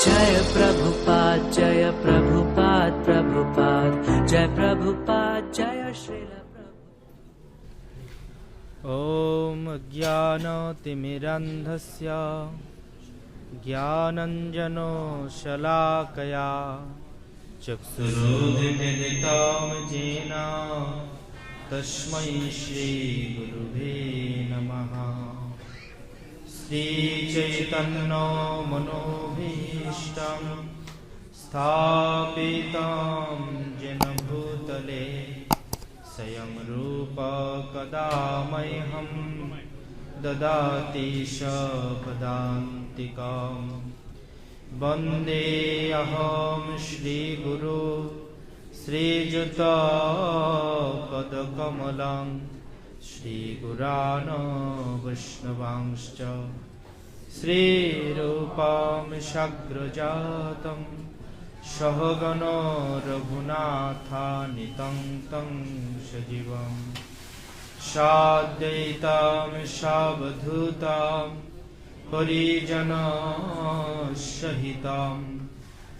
जय प्रभुपाद प्रभुपाद जय प्रभुपाद जय श्रील ओम ज्ञानतिमिरन्धस्य ज्ञानञ्जनो शलाकया चक्षुरुन्मिलितं येन तस्मै श्रीगुरुवे नमः। श्रीचैतन्यो मनोभीष्टं स्थापितं येन भूतले स्वयं रूप कदा मह्यं ददाति पदान्तिकम्। वन्देऽहं श्रीगुरु श्रीयुतपदकमलं श्रीगुरान् वैष्णवांश्च श्रीरूपं साग्रजातं सहगणो रघुनाथान्वितं तं सजीवं साद्वैतं सावधूतं परिजनसहितं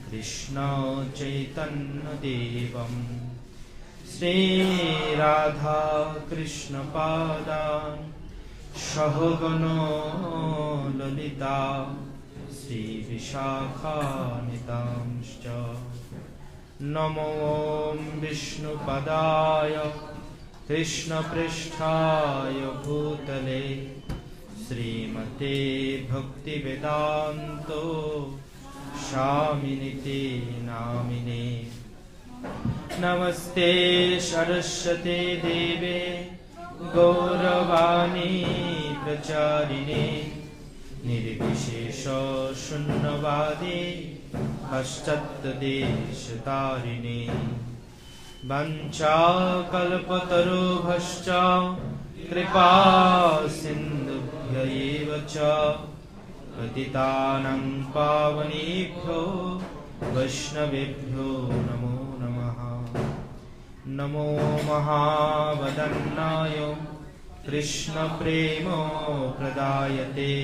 कृष्ण चैतन्यदेवं श्रीराधा कृष्णपादान् सहगणो ललिता श्रीविशाखान्वितांश्च। नमो विष्णुपदाय कृष्णपृष्ठाय भूतले श्रीमते भक्तिवेदान्तो स्वामिनिति नामिने। नमस्ते सरस्वती देवे गौरवाणी प्रचारिणे निर्विशेष शून्यवादी पश्चात्देशतारिणे। वञ्चाकल्पतरुभ्यश्च कृपा सिन्धुभ्य एव च पतितानां पावनेभ्यो वैष्णवेभ्यो नमो नमः। नमो महावदन्नाय कृष्णप्रेम प्रदायते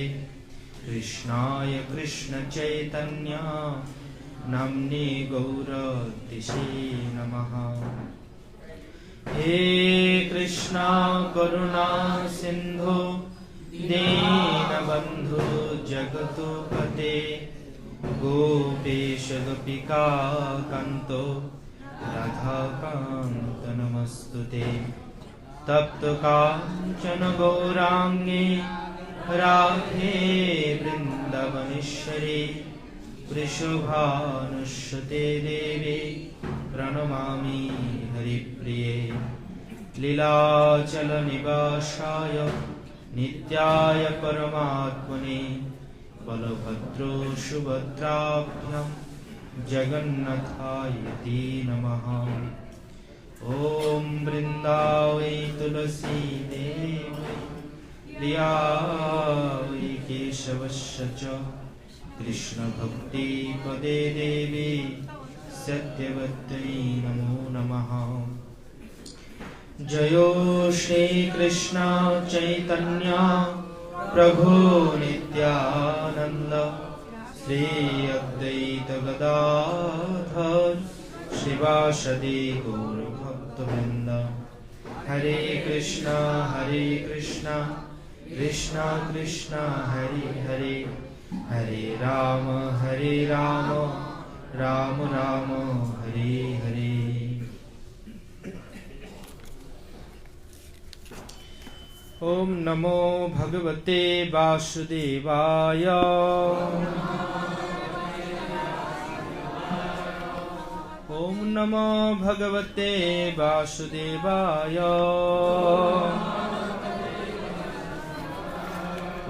कृष्णाय कृष्णचैतन्य नाम्ने गौरतिसे नमः। हे कृष्णा करुणा सिन्धु दीनबन्धु जगत्पते गोपेश गोपिका कान्तो राधाकान्त नमस्तुते। तप्त काञ्चन गौराङ्गी राधे वृन्दावनेश्वरी वृषभानुसुते देवी प्रणमामि हरिप्रिये। लीलाचल निवासाय नित्याय परमात्मने बलभद्रो सुभद्राभ्यां जगन्नाथाय ते नमः। ॐ वृन्दावै तुलसी देवी प्रियायै केशवस्य च कृष्ण भक्ति पदे देवी सत्यवत्यै नमो नमः। जयो श्री कृष्ण चैतन्य प्रभु नित्यानंद श्री अद्वैत गदाधर शिवासदि गौर भक्तवृंद। हरे कृष्णा कृष्णा कृष्णा हरे हरे हरे राम राम राम हरे हरे। ओम नमो भगवते वासुदेवाय। ओम नमो भगवते वासुदेवाय।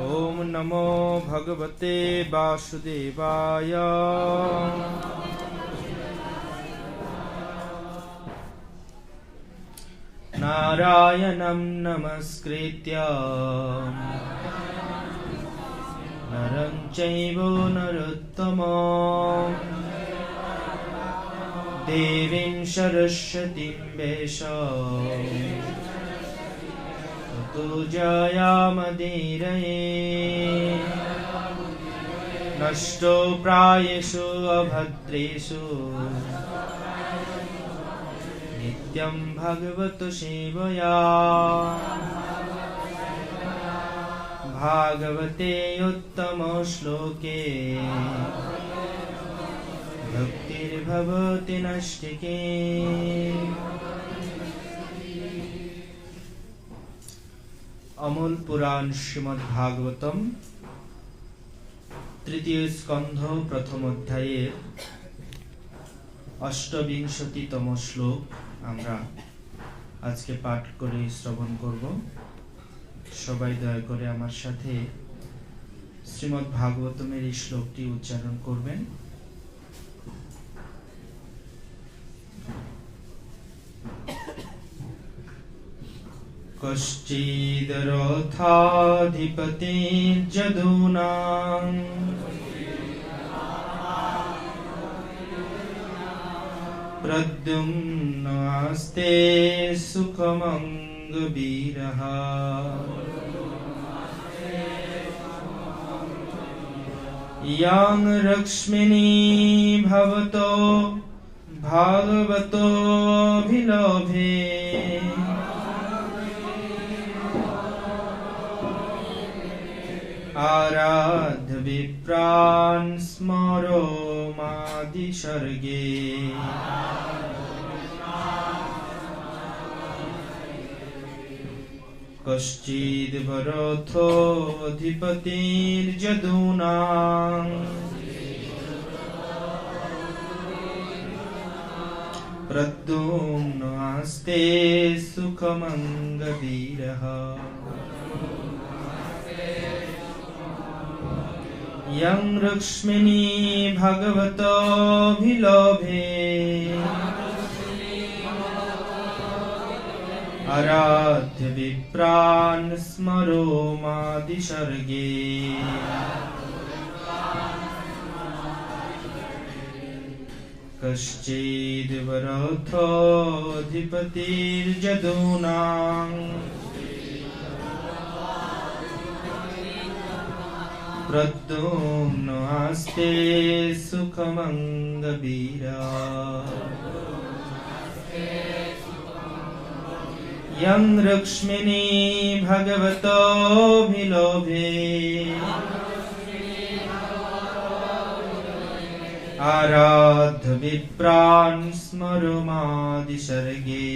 ओम नमो भगवते वासुदेवाय। नारायणं नमस्कृत्य नरं चैव नरोत्तमं देवीं सरस्वतीं व्यासं ततो जयामुदीरये। नष्टो प्रायेषु अभद्रेषु नित्यं भगवतो सेवया भागवते उत्तमश्लोके भक्तिर्भवति नष्टिके। अमूल पुराण श्रीमद् भागवतम तृतीय स्कंध प्रथम अध्यायेर अष्टविंशतितम श्लोक आमरा आज के पाठ करे श्रवण करब। सबाई दया करे आमार साथे श्रीमद् भागवतमेर এই श्लोकटी उच्चारण करबेन। कश्चिदरथाधिपतिर्जदूनां प्रद्युम्नास्ते सुखमङ्गवीरः यं लक्ष्मिणी भवतो भागवतोऽभिलभे आराध्य विप्रान् स्मरो मादिसर्गे कश्चिद्वरथोऽधिपतिर्जदूनां प्रद्युम्नास्ते सुखमङ्गवीरः यं लक्ष्मिणी भगवतोऽभिलभे आराध्य विप्रान् स्मरो मादिसर्गे कश्चिद्वरथोऽधिपतिर्जदूनां प्रद्युम्नास्ते सुखमङ्गवीरः यं लक्ष्मिणी भगवतोऽभिलभे आराध्य विप्रान् स्मरो मादिसर्गे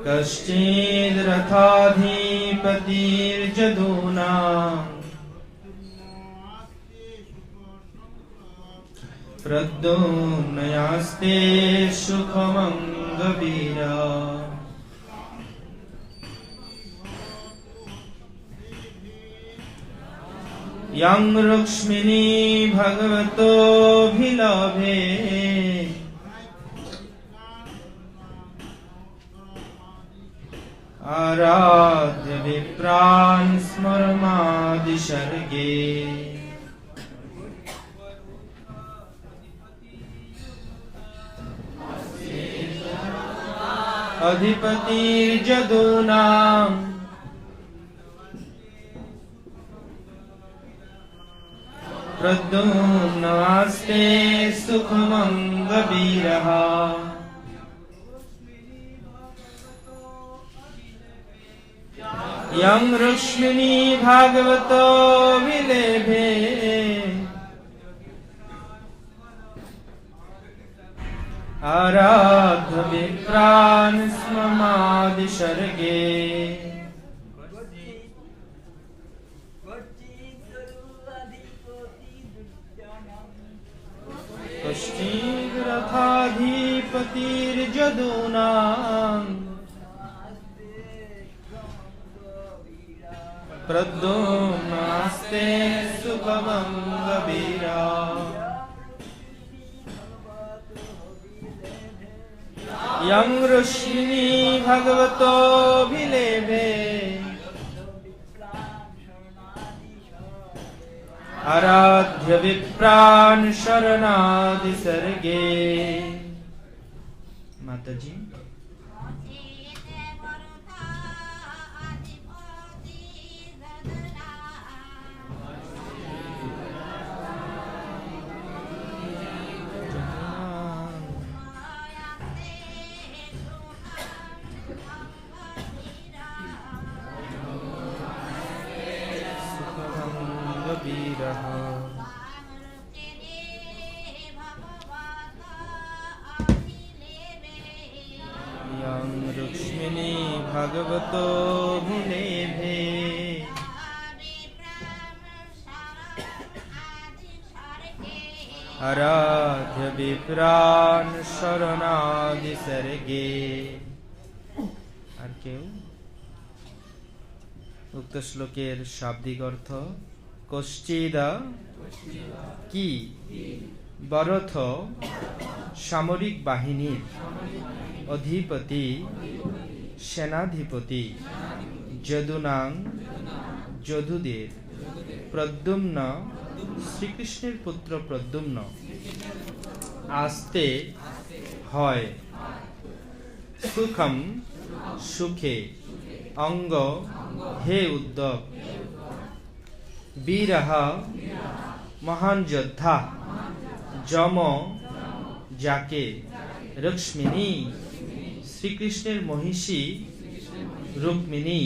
कश्चिद्रथाधिपतिर्जदूनां प्रद्युम्नास्ते सुखमङ्गवीरः यं लक्ष्मिणी भगवतोऽभिलभे आराध्य विप्रान् स्मरो मादिसर्गे अधिपतिर्जदूनां प्रद्युम्नास्ते सुखमङ्गवीरः यं लक्ष्मिणी भागवतोऽभिलभे आराध्य विप्रान् स्मरो मादिसर्गे कश्चिद्रथाधिपतिर्जदूनां प्रद्युम्नास्ते सुखमङ्गवीरः यं लक्ष्मिणी भगवतोऽभिलभे आराध्य विप्रान शरणादि सर्गे। माता जी रुक्मिणी भगवतो मुनेभे आराध्य विप्रान शरणादि सर्गे। আর কেউ? উক্ত শ্লোকের শাব্দিক অর্থ কশ্চিদা কি বরথ সামরিক বাহিনীর অধিপতি সেনাধিপতি যদুনাং যদুদের প্রদ্যুম্ন শ্রীকৃষ্ণের পুত্র প্রদ্যুম্ন আস্তে হয় সুখম সুখে অঙ্গ হে উদ্ধব বীরহ মহান যোদ্ধা যম যাকে রুক্মিণী শ্রীকৃষ্ণের মহিষী রুক্মিণী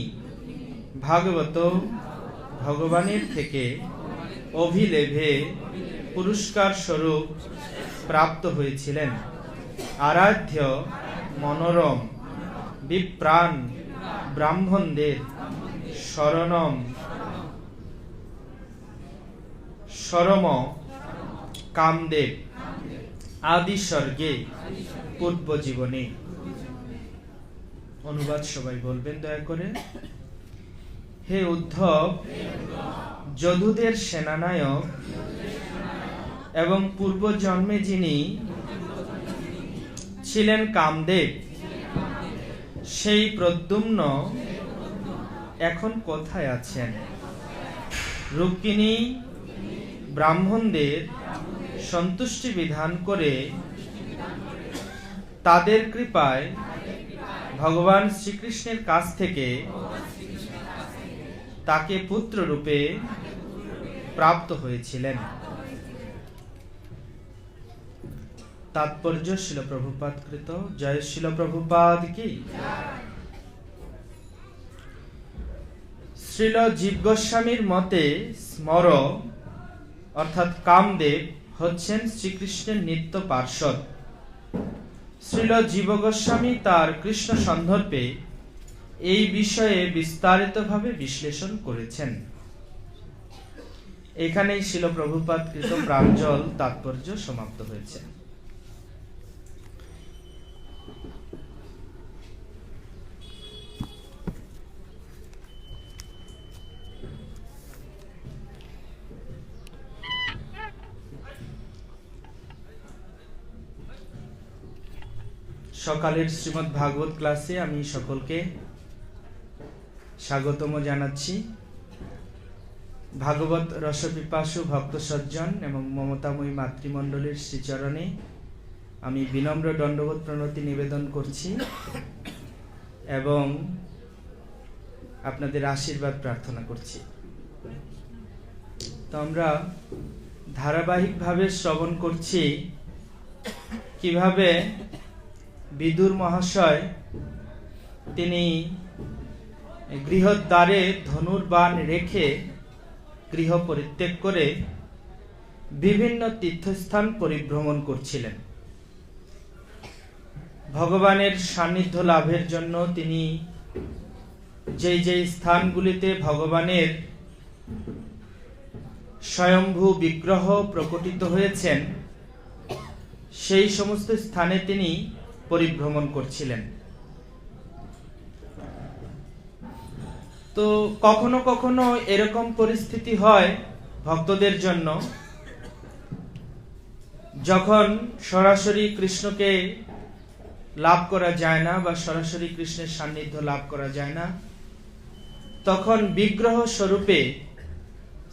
ভাগবত ভগবানের থেকে অভিলেভে পুরস্কার স্বরূপ প্রাপ্ত হয়েছিলেন। আরাধ্য মনোরম বিপ্রাণ ব্রাহ্মণদের শরণম শরম কামদেব আদি স্বর্গে পূর্ব জীবনে। অনুবাদ সবাই বলবেন দয়া করে। হে উদ্ধব, যদুদের সেনানায়ক এবং পূর্ব জন্মে যিনি ছিলেন কামদেব, সেই প্রদ্যুম্ন এখন কোথায় আছেন? রুক্মিণী ব্রাহ্মণদের সন্তুষ্টি বিধান করে তাদের কৃপায় ভগবান শ্রীকৃষ্ণের কাছ থেকে তাকে পুত্র রূপে প্রাপ্ত হয়েছিলেন। তাৎপর্য শিল প্রভুপাদকৃত। জয় শিল প্রভুপাদ কি। শ্রীল জীব গোস্বামীর মতে স্মর অর্থাৎ কামদেব হচ্ছেন শ্রীকৃষ্ণের নিত্য পার্ষদ। শ্রীল জীব গোস্বামী তার কৃষ্ণ সন্দর্ভে এই বিষয়ে বিস্তারিতভাবে বিশ্লেষণ করেছেন। এখানেই শিল প্রভুপাদকৃত প্রাঞ্জল তাৎপর্য সমাপ্ত হয়েছে। সকালের শ্রীমদ্ ভাগবত ক্লাসে আমি সকলকে স্বাগতম জানাচ্ছি। ভাগবত রসপিপাসু ভক্ত সজ্জন এবং মমতাময়ী মাতৃমণ্ডলীর শ্রীচরণে আমি বিনম্র দণ্ডবোধ প্রণতি নিবেদন করছি এবং আপনাদের আশীর্বাদ প্রার্থনা করছি। তো আমরা ধারাবাহিকভাবে শ্রবণ করছি কিভাবে বিদুর মহাশয় তিনি গৃহদ্বারে ধনুর্বাণ রেখে গৃহ পরিত্যাগ করে বিভিন্ন তীর্থস্থান পরিভ্রমণ করছিলেন। ভগবানের সান্নিধ্য লাভের জন্য তিনি যেই যেই স্থানগুলিতে ভগবানের স্বয়ম্ভু বিগ্রহ প্রকটিত হয়েছেন সেই সমস্ত স্থানে তিনি পরিভ্রমণ করছিলেন। তো কখনো কখনো এরকম পরিস্থিতি হয় ভক্তদের জন্য, যখন সরাসরি কৃষ্ণকে লাভ করা যায় না বা সরাসরি কৃষ্ণের সান্নিধ্য লাভ করা যায় না, তখন বিগ্রহ স্বরূপে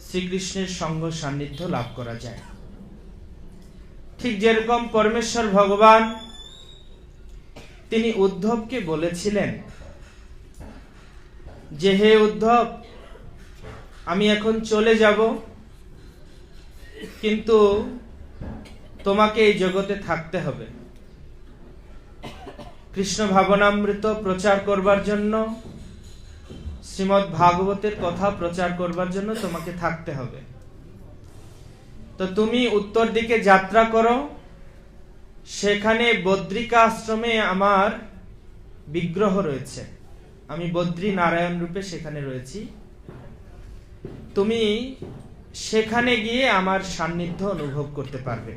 শ্রীকৃষ্ণের সঙ্গ সান্নিধ্য লাভ করা যায়। ঠিক যেরকম পরমেশ্বর ভগবান তিনি উদ্ধবকে বলেছিলেন যে হে উদ্ধব, আমি এখন চলে যাব, কিন্তু তোমাকে এই জগতে থাকতে হবে। কৃষ্ণ ভাবনামৃত প্রচার করবার জন্য, শ্রীমদ্ ভাগবতের কথা প্রচার করবার জন্য তোমাকে থাকতে হবে। তো তুমি উত্তর দিকে যাত্রা করো, সেখানে বদ্রিকা আশ্রমে আমার বিগ্রহ রয়েছে, আমি বদ্রী নারায়ণ রূপে সেখানে রয়েছি। তুমি সেখানে গিয়ে আমার সান্নিধ্য অনুভব করতে পারবে।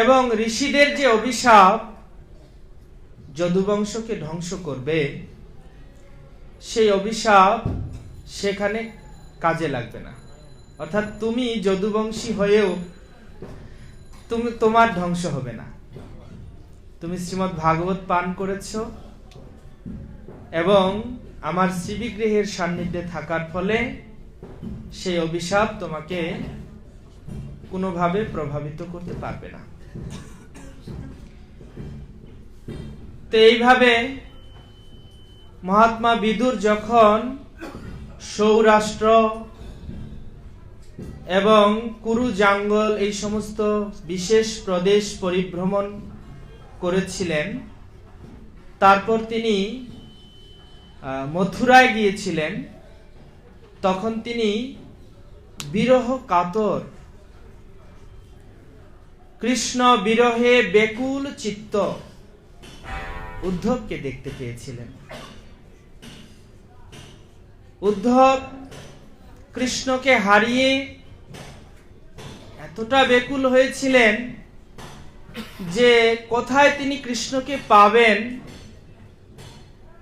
এবং ঋষিদের যে অভিশাপ যদুবংশকে ধ্বংস করবে, সেই অভিশাপ সেখানে কাজে লাগবে না। অর্থাৎ তুমি যদুবংশী হয়েও তোমার ধ্বংস হবে না। তুমি শ্রীমদ্ ভাগবত পান করেছ এবং আমার শ্রীবিগ্রহের সান্নিধ্যে থাকার ফলে সেই অভিশাপ তোমাকে কোনোভাবে প্রভাবিত করতে পারবে না। তো এইভাবে মহাত্মা বিদুর যখন সৌরাষ্ট্র এবং কুরু জাঙ্গল এই সমস্ত বিশেষ প্রদেশ পরিভ্রমণ করেছিলেন, তারপর তিনি মথুরায় গিয়েছিলেন, তখন তিনি বিরহ কাতর, কৃষ্ণ বিরহে বেকুল চিত্ত উদ্ধবকে দেখতে পেয়েছিলেন। উদ্ধব কৃষ্ণকে হারিয়ে এতটা বেকুল হয়েছিলেন যে কোথায় তিনি কৃষ্ণকে পাবেন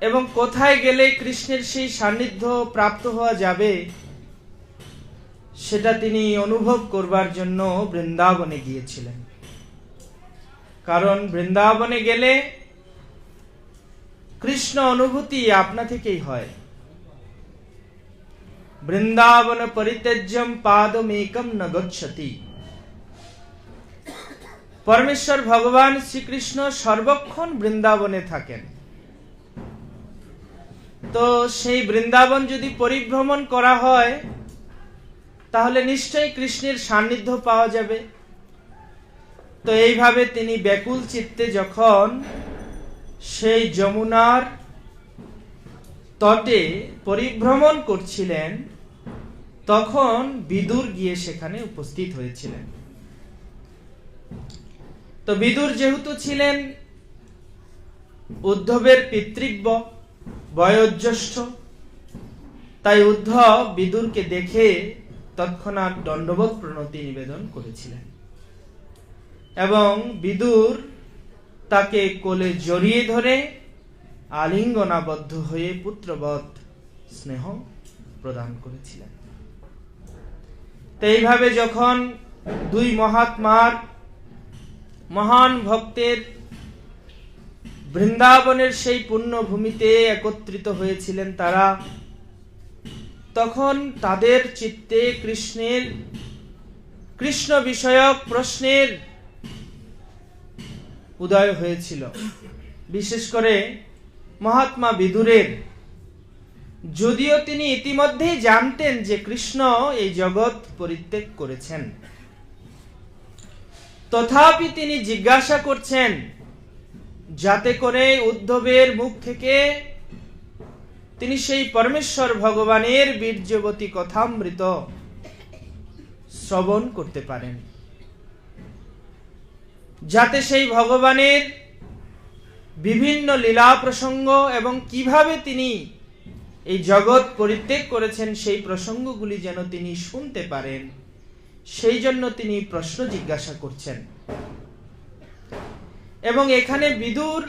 এবং কোথায় গেলে কৃষ্ণের সেই সান্নিধ্য প্রাপ্ত হওয়া যাবে, সেটা তিনি অনুভব করবার জন্য বৃন্দাবনে গিয়েছিলেন। কারণ বৃন্দাবনে গেলে কৃষ্ণ অনুভূতি আপনা থেকেই হয়। বৃন্দাবন পরিত্যজ্যম পাদমেকম ন গচ্ছতি। পরমেশ্বর ভগবান শ্রীকৃষ্ণ সর্বক্ষণ বৃন্দাবনে থাকেন। তো সেই বৃন্দাবন যদি পরিভ্রমণ করা হয়, তাহলে নিশ্চয়ই কৃষ্ণের সান্নিধ্য পাওয়া যাবে। তো এইভাবে তিনি ব্যাকুল চিত্তে যখন সেই যমুনার তটে পরিভ্রমণ করছিলেন, তখন বিদুর গিয়ে সেখানে উপস্থিত হয়েছিলেন। তো বিদুর যেহেতু ছিলেন উদ্ধবের পিতৃব্য, বয়োজ্যেষ্ঠ, তাই উদ্ধব বিদুরকে দেখে তৎক্ষণাৎ দণ্ডবোধ প্রণতি নিবেদন করেছিলেন এবং বিদুর তাকে কোলে জড়িয়ে ধরে আলিঙ্গনাবদ্ধ হয়ে পুত্রবৎ স্নেহ প্রদান করেছিলেন। তো এইভাবে যখন দুই মহাত্মার, মহান ভক্তের বৃন্দাবনের সেই পুণ্যভূমিতে একত্রিত হয়েছিলেন তারা, তখন তাদের চিত্তে কৃষ্ণ বিষয়ক প্রশ্নের উদয় হয়েছিল। বিশেষ করে মহাত্মা বিদুরের, যদিও তিনি ইতিমধ্যেই জানতেন যে কৃষ্ণ এই জগৎ পরিত্যাগ করেছেন, তথাপি তিনি জিজ্ঞাসা করছেন যাতে করে উদ্ধবের মুখ থেকে তিনি সেই পরমেশ্বর ভগবানের বীর্যবতী কথামৃত শ্রবণ করতে পারেন, যাতে সেই ভগবানের বিভিন্ন লীলা প্রসঙ্গ এবং কিভাবে তিনি এই জগৎ পরিত্যাগ করেছেন সেই প্রসঙ্গগুলি যেন তিনি শুনতে পারেন, সেই জন্য তিনি প্রশ্ন জিজ্ঞাসা করছেন। এবং এখানে বিদুর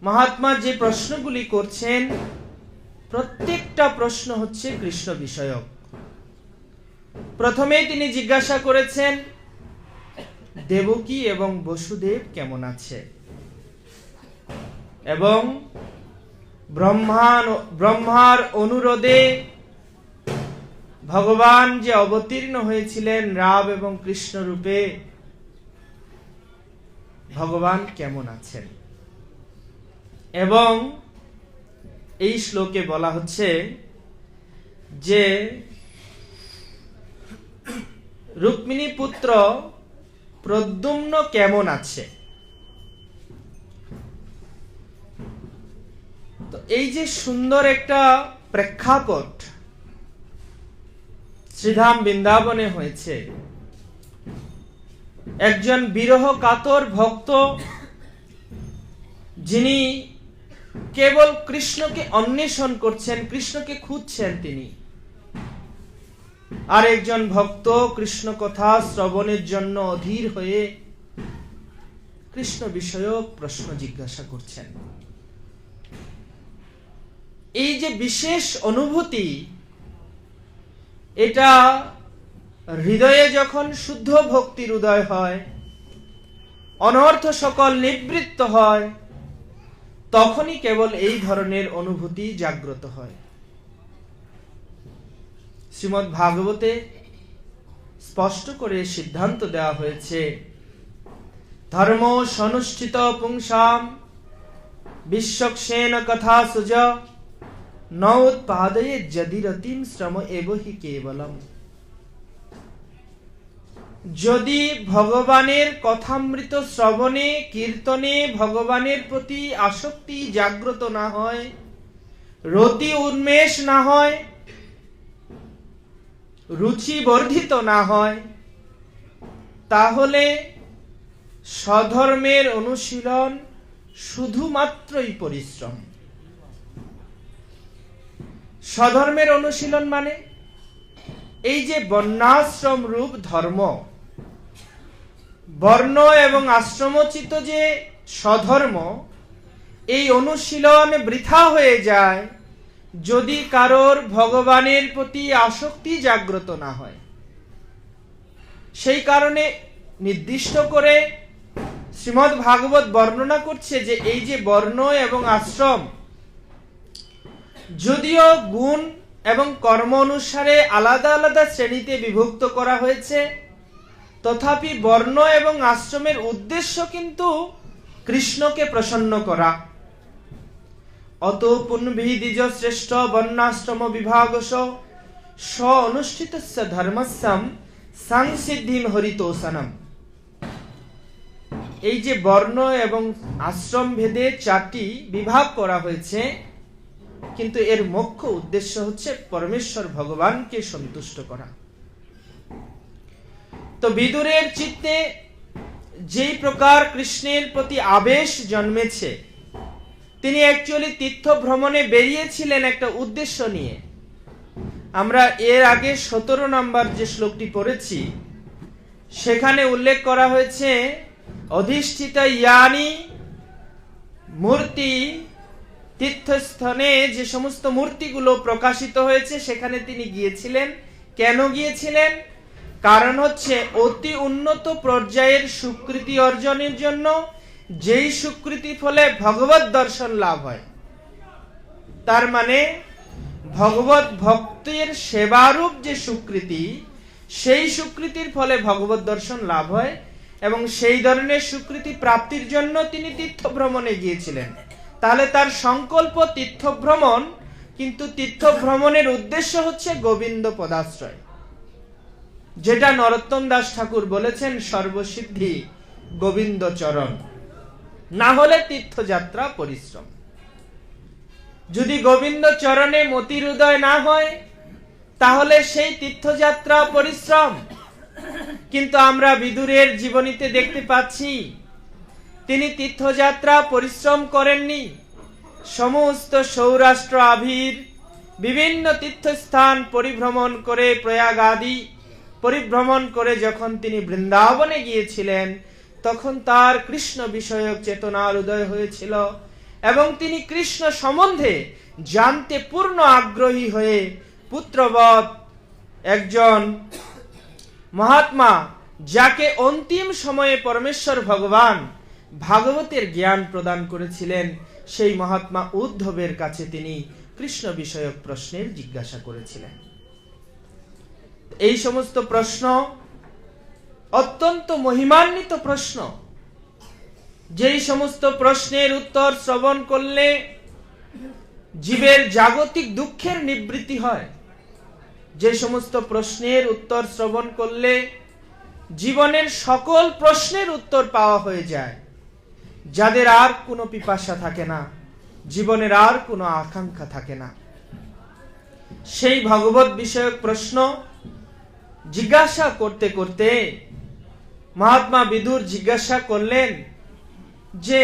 মহাত্মা যে প্রশ্নগুলি করছেন, প্রত্যেকটা প্রশ্ন হচ্ছে কৃষ্ণ বিষয়ক। প্রথমে তিনি জিজ্ঞাসা করেছেন দেবকী এবং বসুদেব কেমন আছে, এবং ব্রহ্মার অনুরোধে ভগবান যে অবতীর্ণ হয়েছিলেন রাম এবং কৃষ্ণ রূপে, ভগবান কেমন আছেন। এবং এই শ্লোকে বলা হচ্ছে যে রুক্মিণী পুত্র প্রদ্যুম্ন কেমন আছে। তো এই যে সুন্দর একটা প্রেক্ষাপট শ্রীধাম বৃন্দাবনে হয়েছে, একজন বিরহ কাতর ভক্ত যিনি কেবল কৃষ্ণকে অন্বেষণ করছেন, কৃষ্ণকে খুঁজছেন, তিনি আর একজন ভক্ত কৃষ্ণ কথা শ্রবণের জন্য অধীর হয়ে কৃষ্ণ বিষয়ক প্রশ্ন জিজ্ঞাসা করছেন। এই যে বিশেষ অনুভূতি, এটা হৃদয়ে যখন শুদ্ধ ভক্তির উদয় হয়, অনর্থ সকল নিবৃত্ত হয়, তখনই কেবল এই ধরনের অনুভূতি জাগ্রত হয়। শ্রীমদ্ ভাগবতে স্পষ্ট করে সিদ্ধান্ত দেওয়া হয়েছে, ধর্ম সনুষ্ঠিত পুংসাম বিশ্বক্ষেন কথা সুজ নৌৎপাদয়ে যদিরতিম শ্রম এবহি কেবলম। যদি ভগবানের কথামৃত শ্রবণে কীর্তনে ভগবানের প্রতি আসক্তি জাগ্রত না হয়, রতি উন্মেষ না হয়, রুচি বর্ধিত না হয়, তাহলে স্বধর্মের অনুশীলন শুধুমাত্রই পরিশ্রম। স্বধর্মের অনুশীলন মানে এই যে বর্ণাশ্রম রূপ ধর্ম, বর্ণ এবং আশ্রমোচিত যে স্বধর্ম, এই অনুশীলন বৃথা হয়ে যায় যদি কারোর ভগবানের প্রতি আসক্তি জাগ্রত না হয়। সেই কারণে নির্দিষ্ট করে শ্রীমদ্ ভাগবত বর্ণনা করছে যে এই যে বর্ণ এবং আশ্রম, যদিও গুণ এবং কর্ম অনুসারে আলাদা আলাদা শ্রেণীতে বিভক্ত করা হয়েছে, তথাপি বর্ণ এবং আশ্রমের উদ্দেশ্য কিন্তু কৃষ্ণকে প্রসন্ন করা। অত পুনর্বিদ্বিজ শ্রেষ্ঠ বর্ণাশ্রম বিভাগস স অনুষ্ঠিতস্য ধর্মস্যম সংসিদ্ধিম হরিতোষণম। এই যে বর্ণ এবং আশ্রম ভেদে 4টি বিভাগ করা হয়েছে, কিন্তু এর মুখ্য উদ্দেশ্য হচ্ছে পরমেশ্বর ভগবানকে সন্তুষ্ট করা। তো বিদুরের চিত্তে যেই প্রকার কৃষ্ণের প্রতি আবেশ জন্মেছে, তিনি অ্যাকচুয়ালি তীর্থ ভ্রমণে বেরিয়েছিলেন একটা উদ্দেশ্য নিয়ে। আমরা এর আগে 17 নম্বর যে শ্লোকটি পড়েছি, সেখানে উল্লেখ করা হয়েছে অধিষ্ঠিত ইয়ানি মূর্তি তীর্থস্থানে, যে সমস্ত মূর্তিগুলো প্রকাশিত হয়েছে সেখানে তিনি গিয়েছিলেন। কেন গিয়েছিলেন? কারণ হচ্ছে অতি উন্নত পর্যায়ের স্বীকৃতি অর্জনের জন্য, যেই স্বীকৃতি ফলে ভগবত দর্শন লাভ হয়। তার মানে ভগবত ভক্তের সেবারূপ যে স্বীকৃতি, সেই স্বীকৃতির ফলে ভগবত দর্শন লাভ হয়, এবং সেই ধরনের স্বীকৃতি প্রাপ্তির জন্য তিনি তীর্থ ভ্রমণে গিয়েছিলেন। তাহলে তার সংকল্প তীর্থ ভ্রমণ, কিন্তু তীর্থ ভ্রমণের উদ্দেশ্য হচ্ছে গোবিন্দ পদাশ্রয়, যেটা নরোত্তম দাস ঠাকুর বলেছেন সর্বসিদ্ধি গোবিন্দ চরণ। না হলে তীর্থযাত্রা পরিশ্রম। যদি গোবিন্দ চরণে মতির উদয় না হয়, তাহলে সেই তীর্থযাত্রা পরিশ্রম। কিন্তু আমরা বিদুরের জীবনীতে দেখতে পাচ্ছি তিনি তীর্থযাত্রা পরিশ্রম করেননি। সমস্ত সৌরাষ্ট্র আবির বিভিন্ন তীর্থস্থান পরিভ্রমণ করে, প্রয়াগ আদি পরিভ্রমণ করে যখন তিনি বৃন্দাবনে গিয়েছিলেন, তখন তার কৃষ্ণ বিষয়ক চেতনার উদয় হয়েছিল, এবং তিনি কৃষ্ণ সম্বন্ধে জানতে পূর্ণ আগ্রহী হয়ে পুত্রবৎ একজন মহাত্মা, যাকে অন্তিম সময়ে পরমেশ্বর ভগবান ভাগবতের জ্ঞান প্রদান করেছিলেন, সেই মহাত্মা উদ্ধবের কাছে তিনি কৃষ্ণ বিষয়ক প্রশ্নের জিজ্ঞাসা করেছিলেন। এই সমস্ত প্রশ্ন অত্যন্ত মহিমান্বিত প্রশ্ন, যেই সমস্ত প্রশ্নের উত্তর শ্রবণ করলে জীবের জাগতিক দুঃখের নিবৃত্তি হয়, যে সমস্ত প্রশ্নের উত্তর শ্রবণ করলে জীবনের সকল প্রশ্নের উত্তর পাওয়া হয়ে যায়, যাদের আর কোনো পিপাসা থাকে না, জীবনের আর কোনো আকাঙ্ক্ষা থাকে না, সেই ভগবত বিষয়ক প্রশ্ন জিজ্ঞাসা করতে করতে মহাত্মা বিদুর জিজ্ঞাসা করলেন যে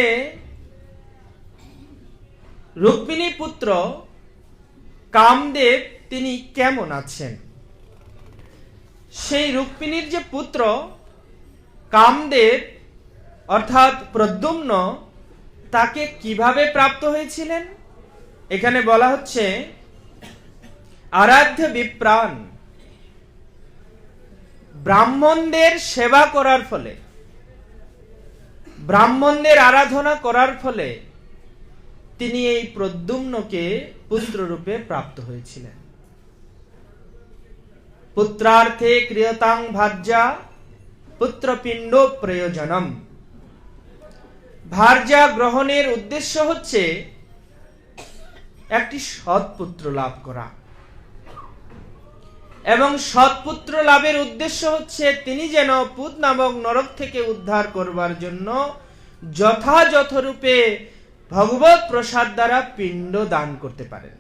রুক্মিণী পুত্র কামদেব তিনি কেমন আছেন। সেই রুক্মিণীর যে পুত্র কামদেব অর্থাৎ প্রদ্যুম্ন, তাকে কিভাবে প্রাপ্ত হয়েছিলেন। এখানে বলা হচ্ছে আরাধ্য বিপ্রাণ, ব্রাহ্মণদের সেবা করার ফলে, ব্রাহ্মণদের আরাধনা করার ফলে তিনি এই প্রদ্যুম্নকে পুত্ররূপে প্রাপ্ত হয়েছিলেন। পুত্রার্থে ক্রিয়তাং ভার্যা পুত্রপিণ্ড প্রয়োজনম। ভার্যা গ্রহণের উদ্দেশ্য হচ্ছে একটি সৎপুত্র লাভ করা, এবং সৎপুত্র লাভের উদ্দেশ্য হচ্ছে তিনি যেন পুত নামক নরক থেকে উদ্ধার করবার জন্য যথাযথ রূপে ভগবত প্রসাদ দ্বারা পিণ্ড দান করতে পারেন।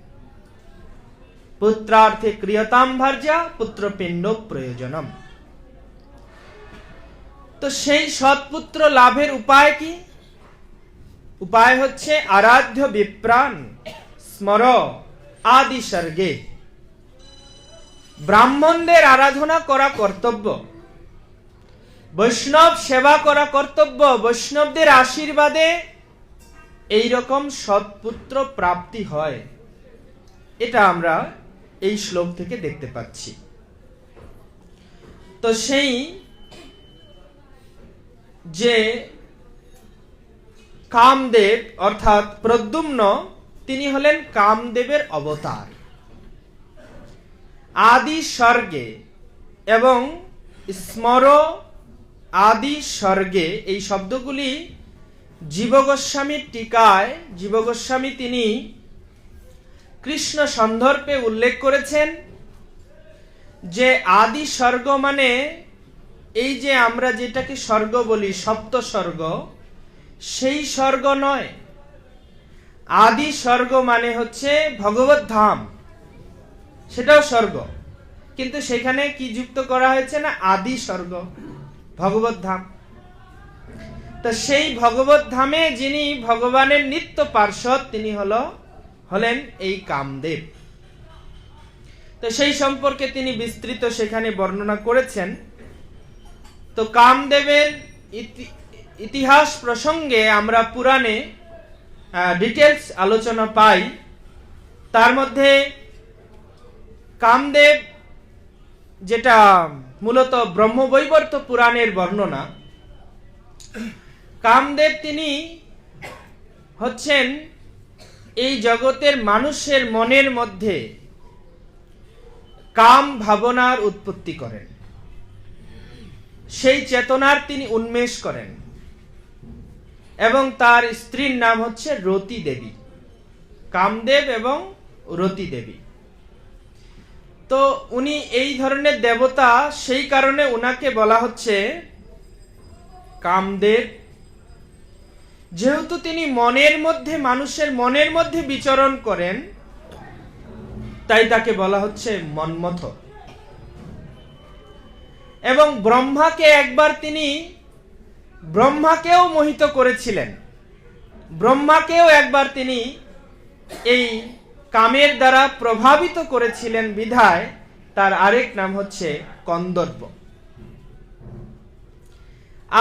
পুত্রার্থে ক্রিয়তাম ভার্যা পুত্রপিণ্ড প্রয়োজনম। তো সেই সৎপুত্র লাভের উপায় কি? উপায় হচ্ছে আরাধ্য বিপ্রাণ স্মর আদি সর্গে। ব্রাহ্মণদের আরাধনা করা কর্তব্য, বৈষ্ণব সেবা করা কর্তব্য, বৈষ্ণবদের আশীর্বাদে এই রকম সৎপুত্র প্রাপ্তি হয়, এটা আমরা এই শ্লোক থেকে দেখতে পাচ্ছি। তো সেই যে কামদেব অর্থাৎ প্রদ্যুম্ন, তিনি হলেন কামদেবের অবতার। আদি স্বর্গে এবং স্মর আদি স্বর্গে, এই শব্দগুলি জীব গোস্বামীর টিকায় জীব গোস্বামী তিনি কৃষ্ণ সন্দর্ভে উল্লেখ করেছেন যে আদি স্বর্গ মানে এই যে আমরা যেটাকে স্বর্গ বলি, সপ্ত স্বর্গ, সেই স্বর্গ নয়। আদি স্বর্গ মানে হচ্ছে ভগবত ধাম, সেটাও স্বর্গ, কিন্তু সেখানে কি যুক্ত করা হয়েছে না আদি স্বর্গ, ভগবত ধাম। তো সেই ভগবত ধামে যিনি ভগবানের নিত্য পার্ষদ, তিনি হলেন এই কামদেব। তো সেই সম্পর্কে তিনি বিস্তৃত সেখানে বর্ণনা করেছেন। তো কামদেবের ইতিহাস প্রসঙ্গে আমরা পুরাণে ডিটেলস আলোচনা পাই। তার মধ্যে কামদেব, যেটা মূলত ব্রহ্মবৈবর্ত পুরাণের বর্ণনা, কামদেব তিনি হচ্ছেন এই জগতের মানুষের মনের মধ্যে কাম ভাবনার উৎপত্তি করেন, সেই চেতনার তিনি উন্মেষ করেন, এবং তার স্ত্রীর নাম হচ্ছে রতি দেবী, কামদেব এবং রতি দেবী। তো উনি এই ধরনের দেবতা, সেই কারণে উনাকে বলা হচ্ছে কামদেব। যেহেতু তিনি মনের মধ্যে, মানুষের মনের মধ্যে বিচরণ করেন, তাই তাকে বলা হচ্ছে মন্মথ। এবং ব্রহ্মাকে একবার তিনি ব্রহ্মাকেও মোহিত করেছিলেন, ব্রহ্মাকেও একবার তিনি এই কামের দ্বারা প্রভাবিত করেছিলেন, বিধায় তার আরেক নাম হচ্ছে কন্দর্প।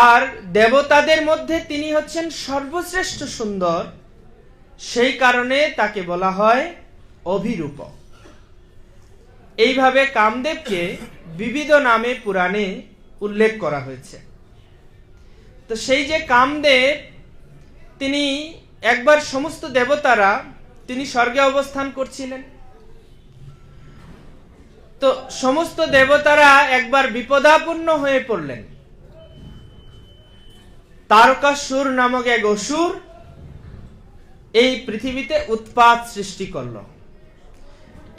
আর দেবতাদের মধ্যে তিনি হচ্ছেন সর্বশ্রেষ্ঠ সুন্দর, সেই কারণে তাকে বলা হয় অভিরূপ। এইভাবে কামদেবকে বিবিধ নামে পুরাণে উল্লেখ করা হয়েছে। তো সেই যে কামদেব, তিনি একবার সমস্ত দেবতারা, তিনি স্বর্গে অবস্থান করছিলেন। তো সমস্ত দেবতারা একবার বিপদাপন্ন হয়ে পড়লেন। তারকাসুর নামক এক অসুর এই পৃথিবীতে উৎপাত সৃষ্টি করলো,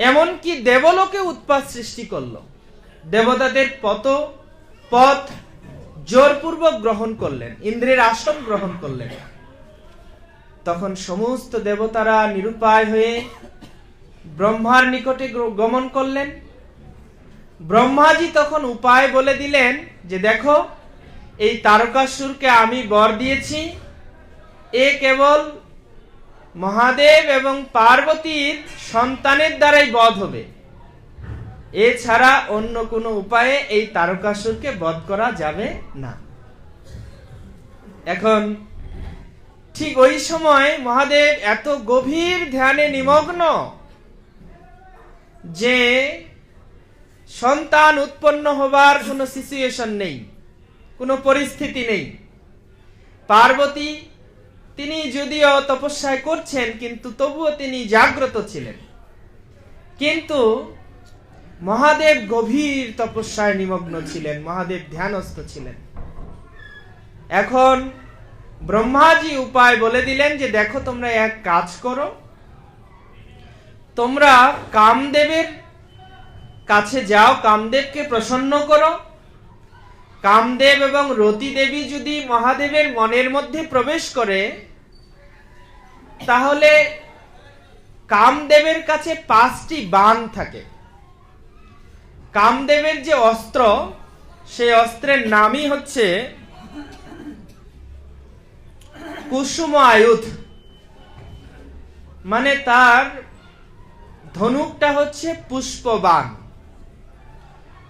এমনকি দেবলোকে উৎপাত সৃষ্টি করলো। দেবতাদের পথ জোরপূর্বক গ্রহণ করলেন, ইন্দ্রের আসন গ্রহণ করলেন। তখন সমস্ত দেবতারা নিরুপায় হয়ে ব্রহ্মার নিকটে গমন করলেন। ব্রহ্মাজি তখন উপায় বলে দিলেন যে দেখো, এই তারকাসুরকে আমি বর দিয়েছি, এ কেবল মহাদেব এবং পার্বতীর সন্তানের দ্বারাই বধ হবে, এছাড়া অন্য কোনো উপায়ে এই তারকাসুরকে বধ করা যাবে না। এখন ঠিক ওই সময় মহাদেব এত গভীর ধ্যানে নিমগ্ন যে সন্তান উৎপন্ন হবার কোনো সিচুয়েশন নেই, কোনো পরিস্থিতি নেই। পার্বতী তিনি যদিও তপস্যায় করছেন, কিন্তু তবুও তিনি জাগ্রত ছিলেন। কিন্তু মহাদেব গভীর তপস্যায় নিমগ্ন ছিলেন, মহাদেব ধ্যানস্থ ছিলেন। এখন ব্রহ্মাজি উপায় বলে দিলেন যে দেখো, তোমরা এক কাজ করো, তোমরা কামদেবের কাছে যাও, কামদেবকে প্রসন্ন করো। কামদেব এবং রতি দেবী যদি মহাদেবের মনের মধ্যে প্রবেশ করে, তাহলে কামদেবের কাছে 5টি বাণ থাকে। কামদেবের যে অস্ত্র, সেই অস্ত্রের নামই হচ্ছে কুসুম আয়ুধ, মানে তার ধনুকটা হচ্ছে পুষ্পবাণ,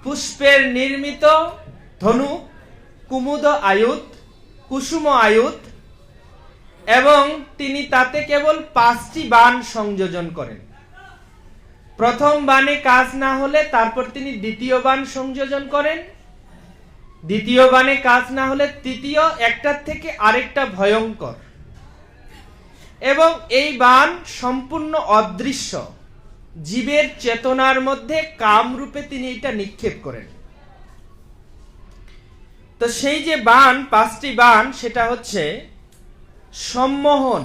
পুষ্পের নির্মিত ধনুক, কুমুদ আয়ুধ, কুসুম আয়ুধ, এবং তিনি তাতে কেবল 5টি বাণ সংযোজন করেন। প্রথম বাণে কাজ না হলে তারপর তিনি দ্বিতীয় বাণ সংযোজন করেন, দ্বিতীয় বাণে কাজ না হলে তৃতীয়, একটার থেকে আরেকটা ভয়ঙ্কর। এবং এই বাণ সম্পূর্ণ অদৃশ্য, জীবের চেতনার মধ্যে কামরূপে তিনি এটা নিক্ষেপ করেন। তো সেই যে বাণ, 5টি বাণ, সেটা হচ্ছে সম্মোহন,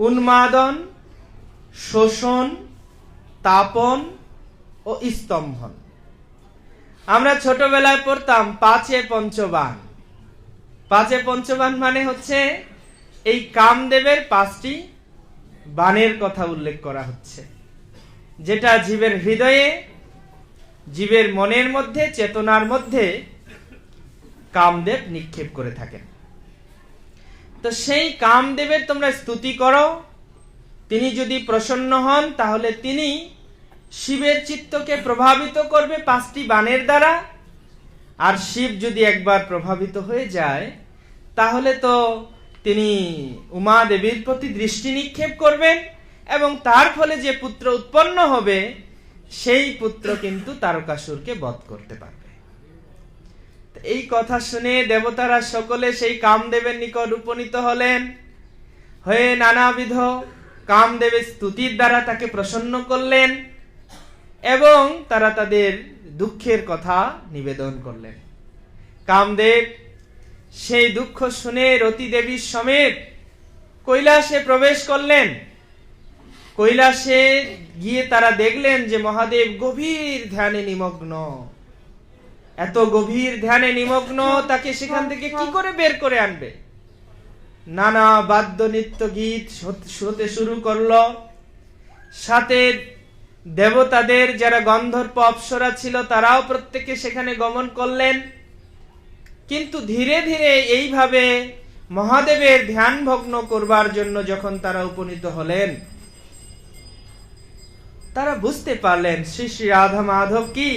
উন্মাদন, শোষণ, তাপন ও স্তম্ভন। আমরা ছোটবেলায় পড়তাম 5 পঞ্চবাণ। 5 পঞ্চবাণ মানে হচ্ছে এই কামদেবের 5টি বাণের কথা উল্লেখ করা হচ্ছে, যেটা জীবের হৃদয়ে, জীবের মনের মধ্যে, চেতনার মধ্যে কামদেব নিক্ষেপ করে থাকেন। তো সেই কামদেবের তোমরা স্তুতি করো, তিনি যদি প্রসন্ন হন তাহলে তিনি শিবের চিত্তকে প্রভাবিত করবে 5টি বাণের দ্বারা। আর শিব যদি একবার প্রভাবিত হয়ে যায়, তাহলে তো তিনি উমা দেবীর প্রতি দৃষ্টি নিক্ষেপ করবেন, এবং তার ফলে যে পুত্র উৎপন্ন হবে, সেই পুত্র কিন্তু তারকাসুরকে বধ করতে পারবে। এই কথা শুনে দেবতারা সকলে সেই কামদেবের নিকট উপনীত হলেন, হয়ে নানাবিধ কামদেবের স্তুতির দ্বারা তাকে প্রসন্ন করলেন, এবং তারা তাদের দুঃখের কথা নিবেদন করলেন। কামদেব সেই দুঃখ শুনে রতি দেবীর সমেত কৈলাসে প্রবেশ করলেন। কৈলাসে গিয়ে তারা দেখলেন যে মহাদেব গভীর ধ্যানে নিমগ্ন। এত গভীর ধ্যানে নিমগ্ন, তাকে সেখান থেকে কি করে বের করে আনবে? নানা বাদ্য নৃত্য গীত হতে শুরু করলো। সাথে দেবতাদের যারা গন্ধর্ব অপ্সরা ছিল, তারাও প্রত্যেকে সেখানে গমন করলেন। কিন্তু ধীরে ধীরে এইভাবে মহাদেবের ধ্যান ভগ্ন করবার জন্য যখন তারা উপনীত হলেন, তারা বুঝতে পারলেন শ্রী শ্রী রাধা মাধব কি।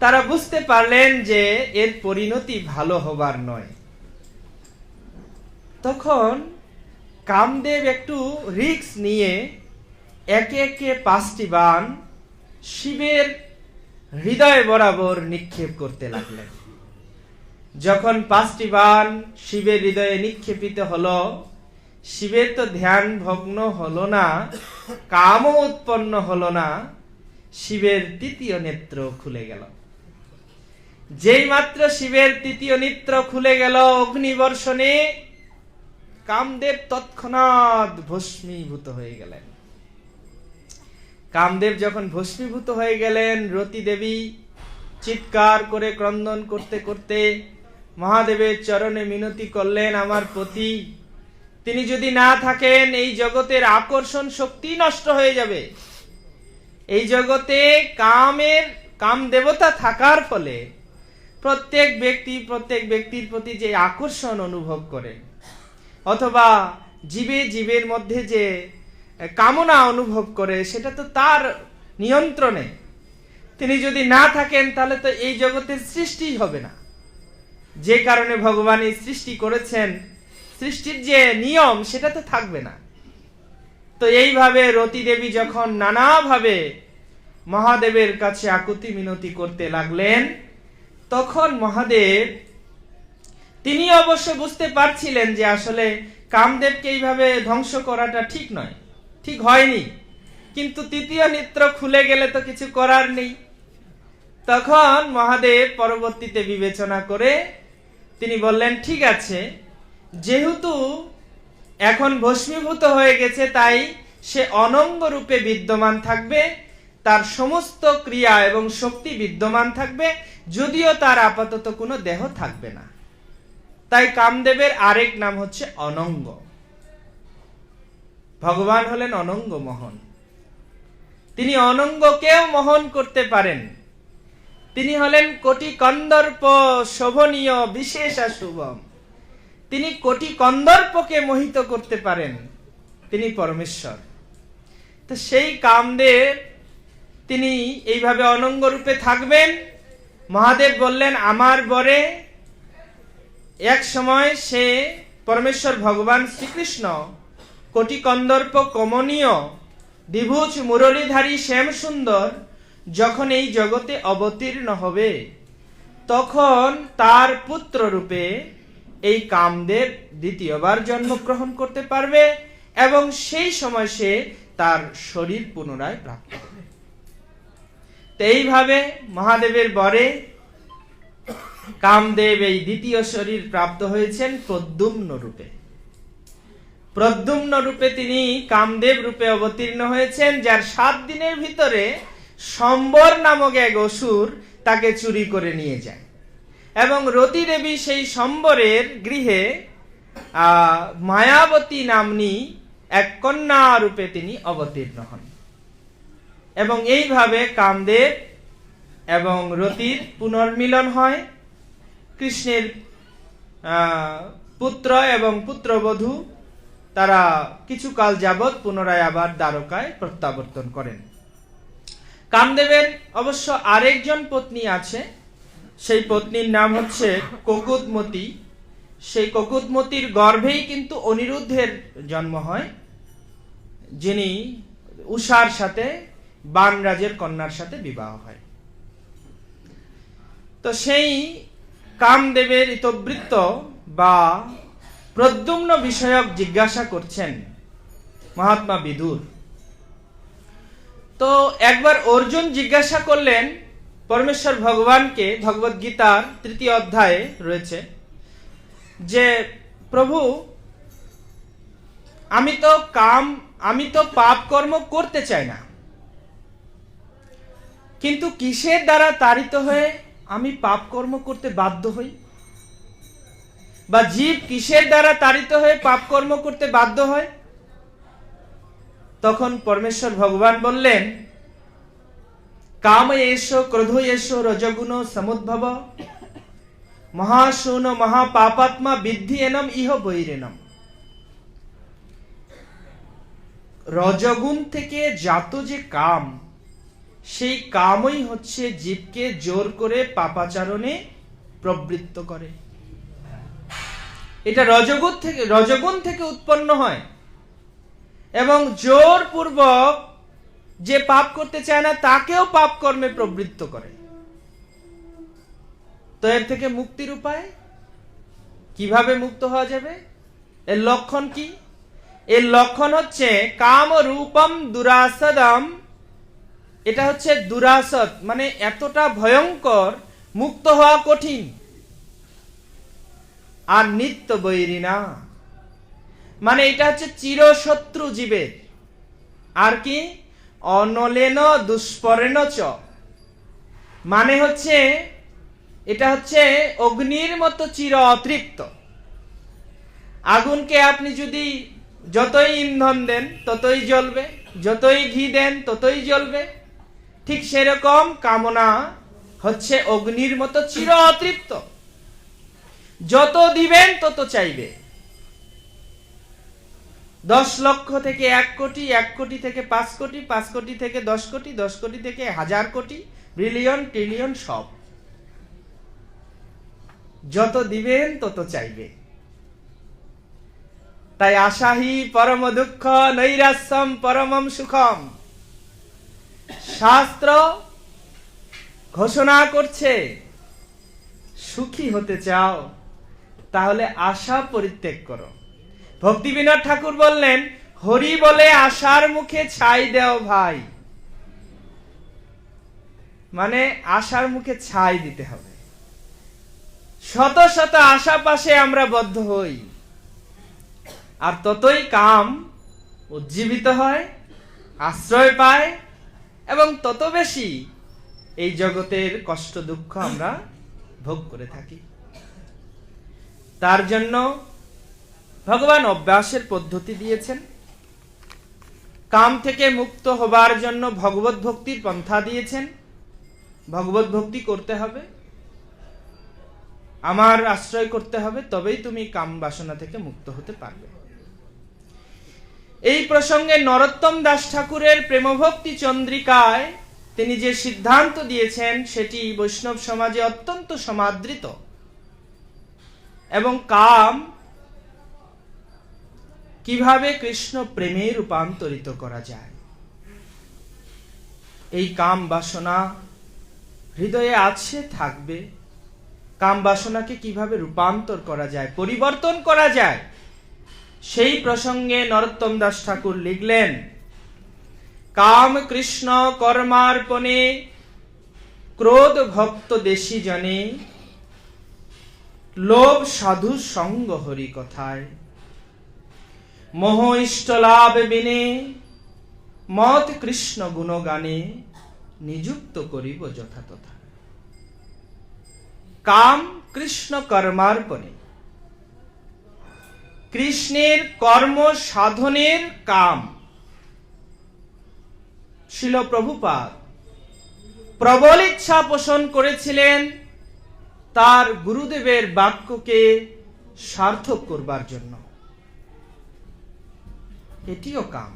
তারা বুঝতে পারলেন যে এর পরিণতি ভালো হবার নয়। তখন কামদেব একটু রিস্ক নিয়ে একে একে 5টি বাণ শিবের হৃদয় বরাবর নিক্ষেপ করতে লাগলেন। যখন 5টি বাণ শিবের হৃদয়ে নিক্ষেপিত হলো, শিবের তো ধ্যান ভগ্ন হলো না, কামও উৎপন্ন হলো না, শিবের তৃতীয় নেত্র খুলে গেল। যেই মাত্র শিবের তৃতীয় নেত্র খুলে গেল অগ্নিবর্ষণে, কামদেব তৎক্ষণাৎ ভস্মীভূত হয়ে গেলেন। কামদেব যখন ভস্মীভূত হয়ে গেলেন, রতি দেবী চিৎকার করে ক্রন্দন করতে করতে মহাদেবের চরণে মিনতি করলেন, আমার পতি তিনি যদি না থাকেন এই জগতের আকর্ষণ শক্তি নষ্ট হয়ে যাবে। এই জগতে কাম দেবতা থাকার ফলে প্রত্যেক ব্যক্তির প্রতি যে আকর্ষণ অনুভব করে, অথবা জীবের মধ্যে যে কামনা অনুভব করে, সেটা তো তার নিয়ন্ত্রণে। তিনি যদি না থাকেন তাহলে তো এই জগতের সৃষ্টি হবে না। যে কারণে ভগবান এই সৃষ্টি করেছেন, সৃষ্টির যে নিয়ম সেটা তো থাকবে না। তো এইভাবে রতি দেবী যখন নানাভাবে মহাদেবের কাছে আকুতি মিনতি করতে লাগলেন, তখন মহাদেব তিনি অবশ্য বুঝতে পারছিলেন যে আসলে কামদেবকে এইভাবে ধ্বংস করাটা ঠিক নয়, ঠিক হয়নি, কিন্তু তৃতীয় নেত্র খুলে গেলে তো কিছু করার নেই। তখন মহাদেব পরবর্তীতে বিবেচনা করে তিনি বললেন, ঠিক আছে, যেহেতু এখন ভস্মীভূত হয়ে গেছে, তাই সে অনঙ্গ রূপে বিদ্যমান থাকবে, তার সমস্ত ক্রিয়া এবং শক্তি বিদ্যমান থাকবে, যদিও তার আপাতত কোনো দেহ থাকবে না। তাই কামদেবের আরেক নাম হচ্ছে অনঙ্গ। ভগবান হলেন অনঙ্গ মোহন। তিনি অনঙ্গকেও মোহন করতে পারেন। তিনি হলেন কোটি কন্দর্প শোভনীয় বিশেষ শুভম। তিনি কোটি কন্দর্পকে মোহিত করতে পারেন। তিনি পরমেশ্বর। তো সেই কামদেব তিনি এইভাবে অনঙ্গ রূপে থাকবেন। মহাদেব বললেন, আমার বরে এক সময় সে পরমেশ্বর ভগবান শ্রীকৃষ্ণ কোটি কন্দর্প কমনীয় দ্বিভুজ মুরলীধারী শ্যাম সুন্দর যখন এই জগতে অবতীর্ণ হবে, তখন তার পুত্র রূপে এই কামদেব দ্বিতীয়বার জন্মগ্রহণ করতে পারবে এবং সেই সময় সে তার শরীর পুনরায় প্রাপ্ত হবে। তো এইভাবে মহাদেবের বরে কামদেব এই দ্বিতীয় শরীর প্রাপ্ত হয়েছেন প্রদ্যুম্ন রূপে। প্রদ্যুম্ন রূপে তিনি কামদেব রূপে অবতীর্ণ হয়েছেন, যার 7 দিনের ভিতরে সম্বর নামক এক অসুর তাকে চুরি করে নিয়ে যায় এবং রতি দেবী সেই সম্বরের গৃহে মায়াবতী নাম্নী এক কন্যা রূপে তিনি অবতীর্ণ হন। এবং এইভাবে কামদেব এবং রতির পুনর্মিলন হয়। কৃষ্ণের পুত্র এবং পুত্রবধূ তারা কিছুকাল যাবৎ পুনরায় আবার দ্বারকায় প্রত্যাবর্তন করেন। কামদেবের অবশ্য আরেকজন পত্নী আছে, সেই পত্নীর নাম হচ্ছে ককুতমতি। সেই ককুতমতির গর্ভেই কিন্তু অনিরুদ্ধের জন্ম হয়, যিনি উষার সাথে বানরাজের কন্যার সাথে বিবাহ হয়। তো সেই কামদেবের ইতবৃত্ত বা প্রদ্যুম্ন বিষয়ক জিজ্ঞাসা করছেন মহাত্মা বিদুর। তো একবার অর্জুন জিজ্ঞাসা করলেন পরমেশ্বর ভগবানকে, ভগবদ গীতার 3য় অধ্যায়ে রয়েছে, যে প্রভু আমি তো পাপ কর্ম করতে চাই না, কিন্তু কিসের দ্বারা তাড়িত হয়ে আমি পাপ কর্ম করতে বাধ্য হই, বা জীব কিসের দ্বারা তাড়িত হয়ে পাপ কর্ম করতে বাধ্য হয়? তখন পরমেশ্বর ভগবান বললেন, কাম এষ ক্রোধ এষ রজগুণ সমুদ্ভব মহাশূন মহাপাপাত্মা বিদ্ধি এনম ইহ বৈরেনম। রজগুণ থেকে জাত যে কাম, সেই কামই হচ্ছে জীবকে জোর করে পাপাচারণে প্রবৃত্ত করে। এটা রজগুণ থেকে উৎপন্ন হয় এবং জোর পূর্বক যে পাপ করতে চায় না তাকেও পাপ কর্মে প্রবৃত্ত করে। তো এর থেকে মুক্তির উপায় কিভাবে মুক্ত হওয়া যাবে? এর লক্ষণ কি? এর লক্ষণ হচ্ছে কাম রূপম দুরাসদম এটা হচ্ছে দুরাসত, মানে এতটা ভয়ঙ্কর, মুক্ত হওয়া কঠিন। আর নিত্য বৈরী না, মানে এটা হচ্ছে চিরশত্রু জীবের। আর কি? অনলেন দুষ্পরেণ চ, মানে হচ্ছে এটা হচ্ছে অগ্নির মতো চির অতৃপ্ত। আগুনকে আপনি যদি যতই ইন্ধন দেন ততই জ্বলবে, যতই ঘি দেন ততই জ্বলবে। ঠিক সেরকম কামনা হচ্ছে অগ্নির মতো চির অতৃপ্ত, যত দিবেন তত চাইবে। 10 লক্ষ থেকে 1 কোটি, 1 কোটি থেকে 5 কোটি, 5 কোটি থেকে 10 কোটি, 10 কোটি থেকে 1000 কোটি, বিলিয়ন, ট্রিলিয়ন, সব। যত দিবেন তত চাইবে। তাই আশাহি পরম দুঃখ, নৈরাশ্যম পরমম সুখম। শাস্ত্র ঘোষণা করছে, সুখী হতে চাও তাহলে আশা পরিত্যাগ করো। ভক্তি বিনোদ ঠাকুর বললেন, হরি বলে আশার মুখে ছাই দেও ভাই। মানে আশার মুখে ছাই দিতে হবে। শত শত আশা পাশে আমরা বদ্ধ হই, আর ততই কাম উজ্জীবিত হয়, আশ্রয় পায়, এবং তত বেশি এই জগতের কষ্ট দুঃখ আমরা ভোগ করে থাকি। তার জন্য ভগবান অভ্যাসের পদ্ধতি দিয়েছেন। কাম থেকে মুক্ত হবার জন্য ভগবত ভক্তির পন্থা দিয়েছেন। ভগবত ভক্তি করতে হবে, আমার আশ্রয় করতে হবে, তবেই তুমি কাম বাসনা থেকে মুক্ত হতে পারবে। এই প্রসঙ্গে নরোত্তম দাস ঠাকুরের প্রেমভক্তি চন্দ্রিকায় তিনি যে সিদ্ধান্ত দিয়েছেন সেটি বৈষ্ণব সমাজে অত্যন্ত সমাদৃত। এবং কাম কিভাবে কৃষ্ণ প্রেমে রূপান্তরিত করা যায়, এই কাম বাসনা হৃদয়ে আছে, থাকবে। কাম বাসনাকে কিভাবে রূপান্তর করা যায়, পরিবর্তন করা যায়, সেই প্রসঙ্গে নরোত্তম দাস ঠাকুর লিখলেন, কাম কৃষ্ণ কর্মার্পণে, ক্রোধ ভক্ত দেশী জনে, লোভ সাধু সঙ্গ হরি কথায়, মোহ ইষ্ট লাভ বিনে, মত কৃষ্ণ গুণগানে, নিযুক্ত করিব যথাতথা। কাম কৃষ্ণ কর্মার্পণে, কৃষ্ণের কর্ম সাধনের কাম। শিল প্রভুপাদ প্রবল ইচ্ছা পোষণ করেছিলেন তার গুরুদেবের বাক্যকে সার্থক করবার জন্য। এটিও কাম,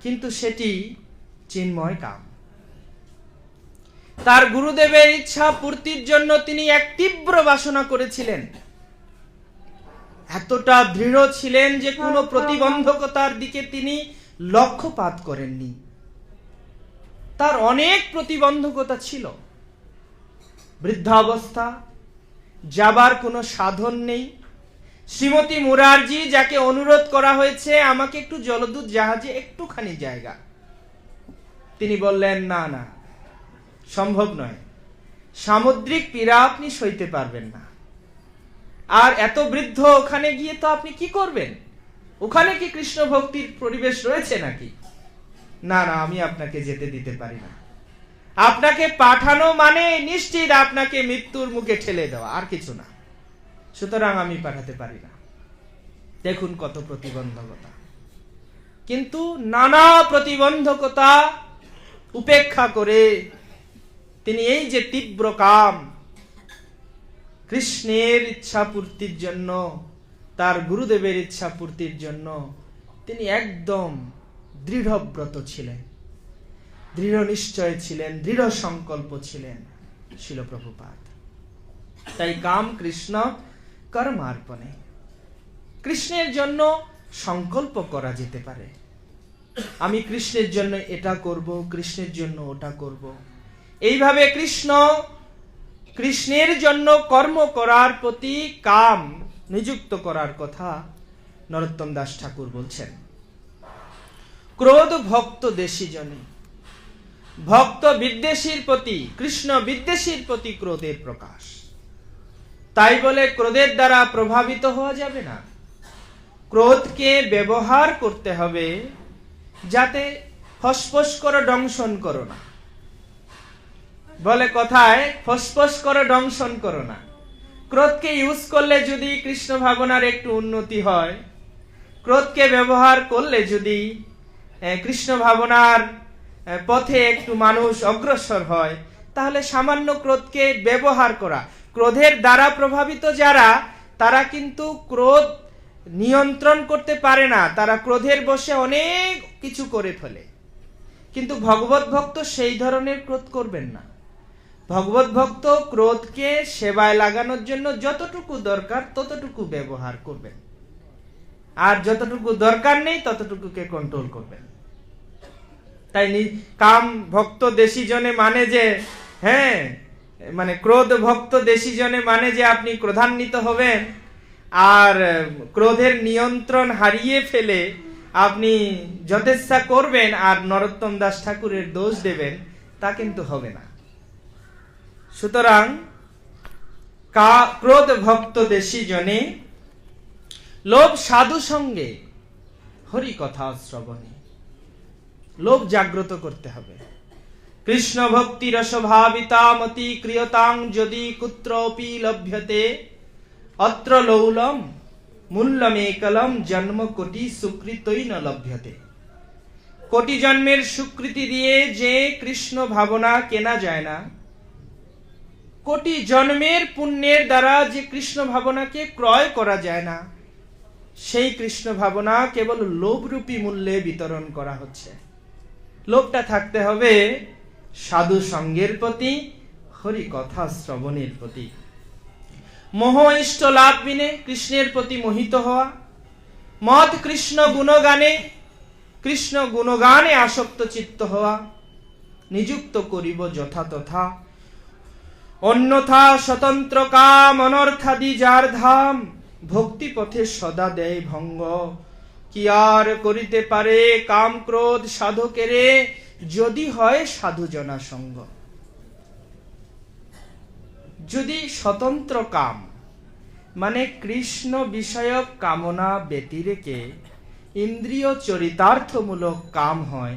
কিন্তু সেটি চিন্ময় কাম। তার গুরুদেবের ইচ্ছা পূর্তির জন্য তিনি এক তীব্র বাসনা করেছিলেন। এতটা দৃঢ় ছিলেন যে কোনো প্রতিবন্ধকতার দিকে তিনি লক্ষ্যপাত করেননি। তার অনেক প্রতিবন্ধকতা ছিল। বৃদ্ধাবস্থা, যাবার কোনো সাধন নেই। শ্রীমতী মুরারজি, যাকে অনুরোধ করা হয়েছে আমাকে একটু জলদূত জাহাজে একটুখানি জায়গা, তিনি বললেন না না, সম্ভব নয়, সামুদ্রিক পীড়া আপনি সইতে পারবেন না। আর এত বৃদ্ধ ওখানে গিয়ে তো আপনি কি করবেন? ওখানে কি কৃষ্ণ ভক্তির পরিবেশ রয়েছে নাকি? না না, আমি আপনাকে যেতে দিতে পারি না। আপনাকে পাঠানো মানে নিশ্চিত আপনাকে মৃত্যুর মুখে ঠেলে দেওয়া, আর কিছু না। সুতরাং আমি পাঠাতে পারি না। দেখুন কত প্রতিবন্ধকতা। কিন্তু নানা প্রতিবন্ধকতা উপেক্ষা করে তিনি এই যে তীব্র কাম, কৃষ্ণের ইচ্ছা পূর্তির জন্য, তার গুরুদেবের ইচ্ছা পূর্তির জন্য তিনি একদম দৃঢ়ব্রত ছিলেন, দৃঢ় নিশ্চয় ছিলেন, দৃঢ় সংকল্প ছিলেন শিল প্রভুপাদ। তাই কাম কৃষ্ণ কর্মার্পণে, কৃষ্ণের জন্য সংকল্প করা যেতে পারে। আমি কৃষ্ণের জন্য এটা করব, কৃষ্ণের জন্য ওটা করব। এইভাবে কৃষ্ণের জন্য কর্ম করার প্রতি কাম নিযুক্ত করার কথা নরোত্তম দাস ঠাকুর বলছেন। ক্রোধ ভক্ত দেশী জনে, ভক্ত বিদ্বেষীর প্রতি, কৃষ্ণ বিদ্বেষীর প্রতি ক্রোধের প্রকাশ। তাই বলে ক্রোধের দ্বারা প্রভাবিত হওয়া যাবে না। ক্রোধকে ব্যবহার করতে হবে যাতে ফসফস করে দংশন করো না। বলে কথায়, ফসফস করে দংশন করো না। ক্রোধকে ইউজ করলে যদি কৃষ্ণ ভাবনার একটু উন্নতি হয়, ক্রোধকে ব্যবহার করলে যদি কৃষ্ণ ভাবনার পথে একটু মানুষ অগ্রসর হয়, তাহলে সামান্য ক্রোধকে ব্যবহার করা। ক্রোধের দ্বারা প্রভাবিত যারা, তারা কিন্তু ক্রোধ নিয়ন্ত্রণ করতে পারে না, তারা ক্রোধের বশে অনেক কিছু করে ফেলে। কিন্তু ভগবত ভক্ত সেই ধরনের ক্রোধ করবেন না। ভগবত ভক্ত ক্রোধকে সেবায় লাগানোর জন্য যতটুকু দরকার ততটুকু ব্যবহার করবেন, আর যতটুকু দরকার নেই ততটুকুকে কন্ট্রোল করবেন। তাই কাম ভক্ত দেশি জনে মানে যে, মানে ক্রোধ ভক্ত দেশি জনে মানে যে আপনি ক্রোধান্বিত হবেন আর ক্রোধের নিয়ন্ত্রণ হারিয়ে ফেলে আপনি যথেচ্ছা করবেন আর নরোত্তম দাস ঠাকুরের দোষ দেবেন, তা কিন্তু হবে না। সুতরাং ক্রোধ ভক্ত দেশি জনে লোভ সাধু সঙ্গে হরি কথা শ্রবণে, লোভ জাগ্রত করতে হবে। কৃষ্ণ ভক্তি রসভাবিতা মতি ক্রিয়তাং যদি কুত্রপি লভ্যতে অত্র লৌলম মূল্যমেকলম জন্ম কোটি সুকৃতই ন লভ্যতে। কোটি জন্মের সুকৃতি দিয়ে যে কৃষ্ণ ভাবনা কেনা যায় না, কোটি জন্মের পুণ্যের দ্বারা যে কৃষ্ণ ভাবনাকে ক্রয় করা যায় না, সেই কৃষ্ণ ভাবনা কেবল লোভরূপী মূল্যে বিতরণ করা হচ্ছে। লোভটা থাকতে হবে সাধু সঙ্গের প্রতি, হরি কথা শ্রবণের প্রতি। মোহ ইষ্ট লাভ বিনে কৃষ্ণের প্রতি মোহিত হওয়া, মদ কৃষ্ণ গুণগানে, কৃষ্ণ গুণগানে আসক্ত চিত্ত হওয়া, নিযুক্ত করিব যথা তথা, অন্যথা স্বতন্ত্র কাম অনর্থাদি যার ধাম, ভক্তি পথে সদা দেয় ভঙ্গ, কি আর করিতে পারে কাম ক্রোধ সাধকেরে, যদি হয় সাধুজনা সঙ্গ। যদি স্বতন্ত্র কাম মানে কৃষ্ণ বিষয়ক কামনা ব্যতিরেকে ইন্দ্রিয় চরিতার্থমূলক কাম হয়,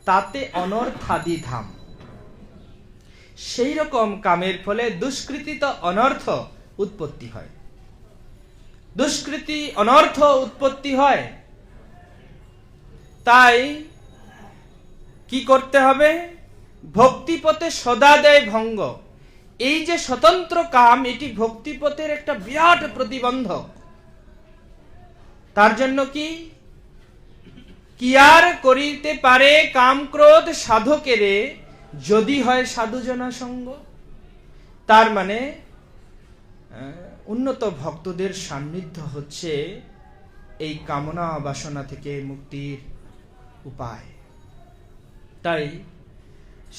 তাতে অনর্থাদি ধাম। সেই রকম কামের ফলে দুষ্কৃতিত অনর্থ উৎপত্তি হয়। দুষ্কৃতি অনর্থ উৎপত্তি হয়। তাই কি করতে হবে? ভক্তিপথে সদা দেয় ভঙ্গ। এই যে স্বতন্ত্র কাম, এটি ভক্তিপথের একটা বিরাট প্রতিবন্ধক। তার জন্য কি আর করিতে পারে কাম ক্রোধ সাধকেরে, যদি হয় সাধুজনা সঙ্গ। তার মানে উন্নত ভক্তদের সান্নিধ্য হচ্ছে এই কামনা বাসনা থেকে মুক্তির উপায়। তাই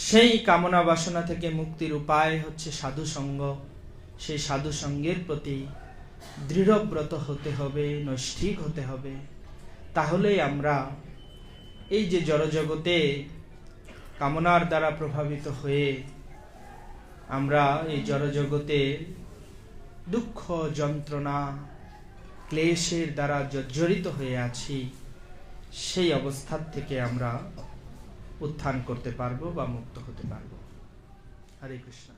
সেই কামনা বাসনা থেকে মুক্তির উপায় হচ্ছে সাধু সঙ্গ। সেই সাধু সঙ্গের প্রতি দৃঢ়ব্রত হতে হবে, নৈষ্ঠিক হতে হবে। তাহলেই আমরা এই যে জড়জগতে কামনার দ্বারা প্রভাবিত হয়ে আমরা এই জড়জগতে দুঃখ যন্ত্রণা ক্লেশের দ্বারা জর্জরিত হয়ে আছি, সেই অবস্থার থেকে আমরা উত্থান করতে পারবো বা মুক্ত হতে পারবো। হরে কৃষ্ণ।